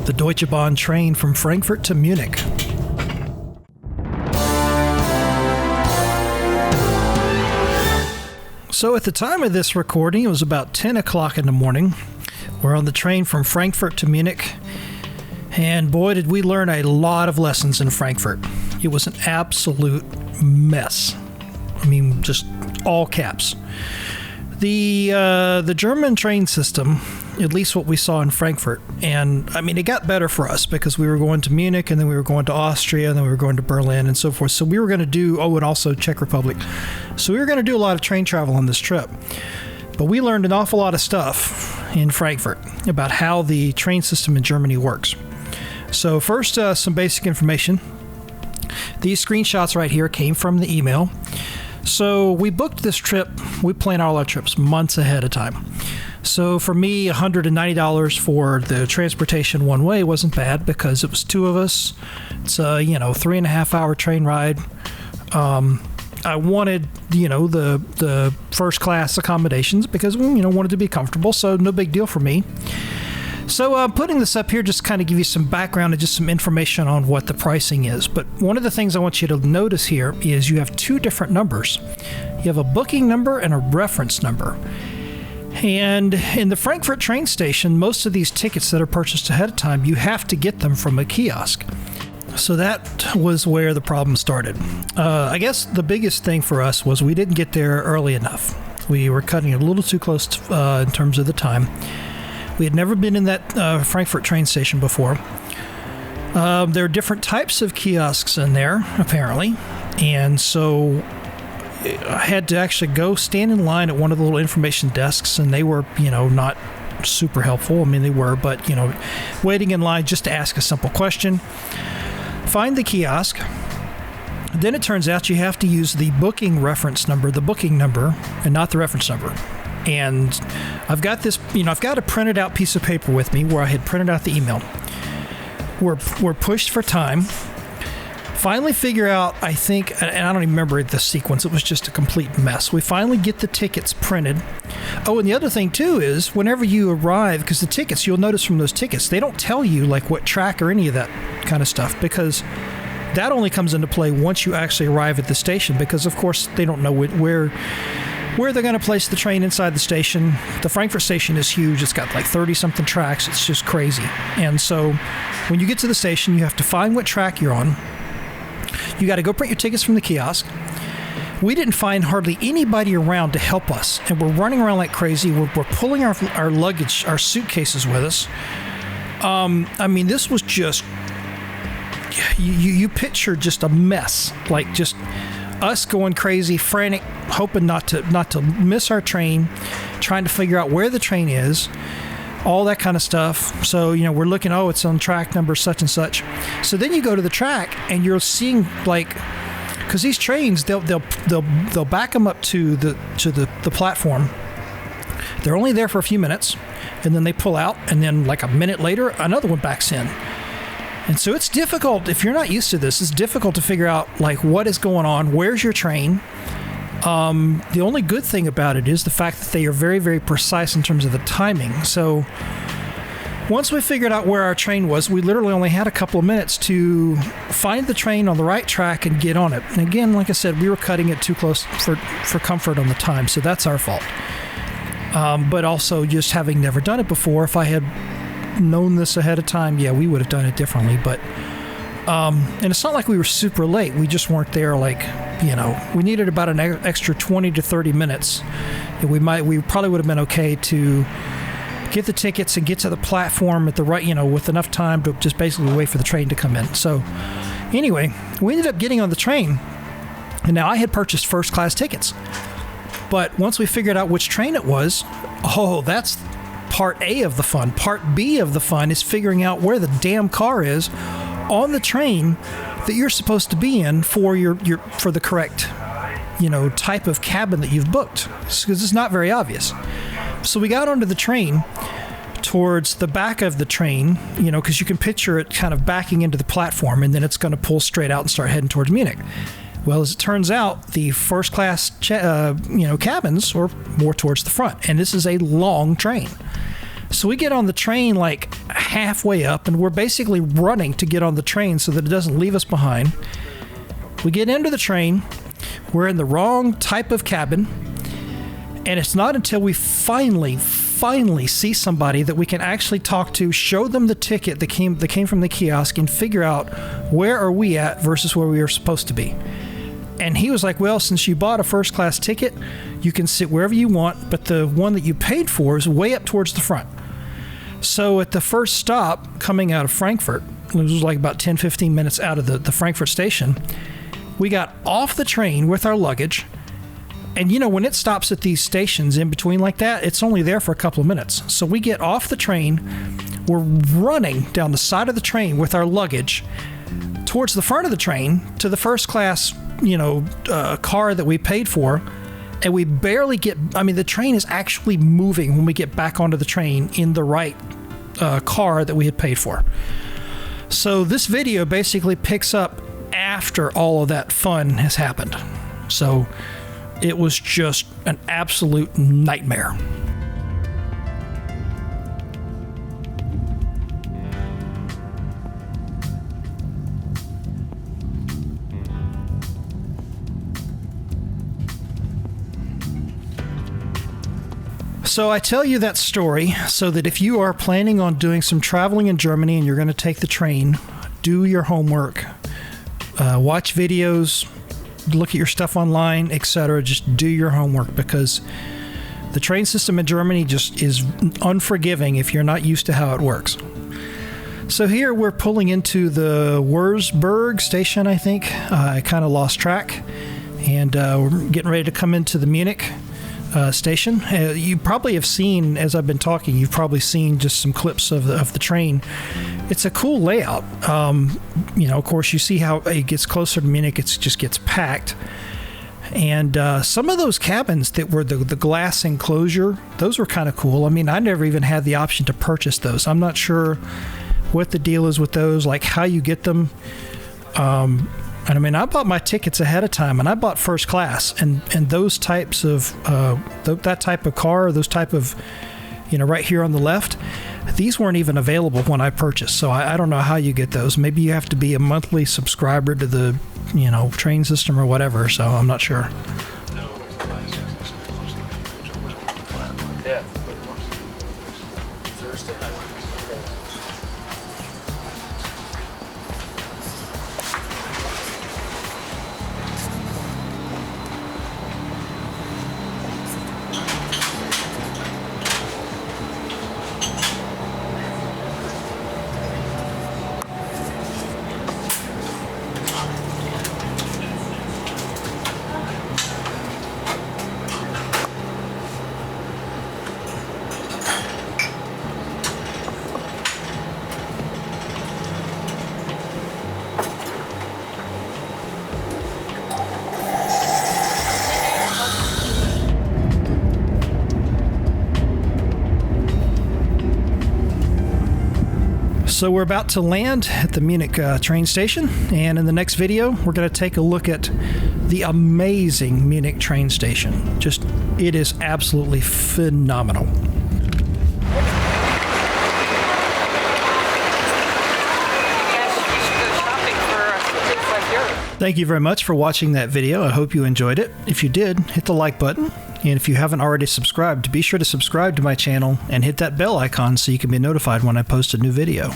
the Deutsche Bahn train from Frankfurt to Munich. So at the time of this recording, it was about 10 o'clock in the morning. We're on the train from Frankfurt to Munich, and boy, did we learn a lot of lessons in Frankfurt. It was an absolute mess. I mean, just all caps. The German train system, at least what we saw in Frankfurt, and I mean, it got better for us because we were going to Munich, and then we were going to Austria, and then we were going to Berlin, and so forth. So we were going to do, and also Czech Republic. So we were going to do a lot of train travel on this trip. But we learned an awful lot of stuff in Frankfurt about how the train system in Germany works. So first, some basic information. These screenshots right here came from the email. So we booked this trip. We plan all our trips months ahead of time. So for me, $190 for the transportation one way wasn't bad because it was two of us. It's a 3.5 hour train ride. I wanted, the first class accommodations because, wanted to be comfortable. So no big deal for me. So I'm putting this up here just to kind of give you some background and just some information on what the pricing is. But one of the things I want you to notice here is you have two different numbers. You have a booking number and a reference number. And in the Frankfurt train station, most of these tickets that are purchased ahead of time, you have to get them from a kiosk. So that was where the problem started. I guess the biggest thing for us was we didn't get there early enough. We were cutting it a little too close in terms of the time. We had never been in that Frankfurt train station before. There are different types of kiosks in there, apparently. And so I had to actually go stand in line at one of the little information desks, and they were, not super helpful. I mean, they were, but, waiting in line just to ask a simple question. Find the kiosk. Then it turns out you have to use the booking reference number, the booking number, and not the reference number. And I've got this, I've got a printed out piece of paper with me where I had printed out the email. We're pushed for time. Finally figure out, I think, and I don't even remember the sequence. It was just a complete mess. We finally get the tickets printed. Oh, and the other thing, too, is whenever you arrive, because the tickets, you'll notice from those tickets, they don't tell you, what track or any of that kind of stuff, because that only comes into play once you actually arrive at the station, because, of course, they don't know where they're going to place the train inside the station. The Frankfurt station is huge. It's got 30-something tracks. It's just crazy. And so when you get to the station, you have to find what track you're on. You got to go print your tickets from the kiosk. We didn't find hardly anybody around to help us, and we're running around like crazy. We're pulling our luggage, our suitcases with us. This was just you picture just a mess, just us going crazy, frantic, hoping not to miss our train, trying to figure out where the train is. All that kind of stuff. So, we're looking, it's on track number such and such. So then you go to the track and you're seeing because these trains, they'll back them up to the platform. They're only there for a few minutes, and then they pull out, and then a minute later, another one backs in. And so it's difficult, if you're not used to this, it's difficult to figure out what is going on, where's your train. The only good thing about it is the fact that they are very, very precise in terms of the timing. So once we figured out where our train was, we literally only had a couple of minutes to find the train on the right track and get on it. And again, like I said, we were cutting it too close for comfort on the time, so that's our fault. But also just having never done it before, if I had known this ahead of time, we would have done it differently. But and it's not like we were super late. We just weren't there we needed about an extra 20 to 30 minutes. We probably would have been okay to get the tickets and get to the platform at the right, with enough time to just basically wait for the train to come in. So anyway, we ended up getting on the train, and now I had purchased first class tickets. But once we figured out which train it was, that's part A of the fun. Part B of the fun is figuring out where the damn car is on the train that you're supposed to be in for for the correct, type of cabin that you've booked, because it's not very obvious. So we got onto the train towards the back of the train, because you can picture it kind of backing into the platform, and then it's going to pull straight out and start heading towards Munich. Well, as it turns out, the first class, cabins were more towards the front, and this is a long train. So we get on the train halfway up, and we're basically running to get on the train so that it doesn't leave us behind. We get into the train. We're in the wrong type of cabin, and it's not until we finally see somebody that we can actually talk to, show them the ticket that came from the kiosk, and figure out where are we at versus where we are supposed to be. And he was like, well, since you bought a first class ticket, you can sit wherever you want, but the one that you paid for is way up towards the front. So at the first stop coming out of Frankfurt, it was like about 10-15 minutes out of the Frankfurt station, we got off the train with our luggage. And you know, when it stops at these stations in between like that, it's only there for a couple of minutes. So we get off the train, we're running down the side of the train with our luggage towards the front of the train to the first class, car that we paid for. And we barely the train is actually moving when we get back onto the train in the right car that we had paid for. So this video basically picks up after all of that fun has happened. So it was just an absolute nightmare. So I tell you that story so that if you are planning on doing some traveling in Germany and you're going to take the train, do your homework, watch videos, look at your stuff online, etc. Just do your homework, because the train system in Germany just is unforgiving if you're not used to how it works. So here we're pulling into the Wurzburg station, I think. I kind of lost track. And we're getting ready to come into the Munich station. You probably have seen, as I've been talking, you've probably seen just some clips of the train. It's a cool layout. Of course, you see how it gets closer to Munich, it just gets packed. And some of those cabins that were the glass enclosure, those were kind of cool. I mean, I never even had the option to purchase those. I'm not sure what the deal is with those, like how you get them. And I mean, I bought my tickets ahead of time, and I bought first class, and those types of that type of car, those type of, right here on the left, these weren't even available when I purchased. So I don't know how you get those. Maybe you have to be a monthly subscriber to the, train system or whatever. So I'm not sure. Yeah. So we're about to land at the Munich train station, and in the next video, we're going to take a look at the amazing Munich train station. It is absolutely phenomenal. Thank you very much for watching that video. I hope you enjoyed it. If you did, hit the like button. And if you haven't already subscribed, be sure to subscribe to my channel and hit that bell icon so you can be notified when I post a new video.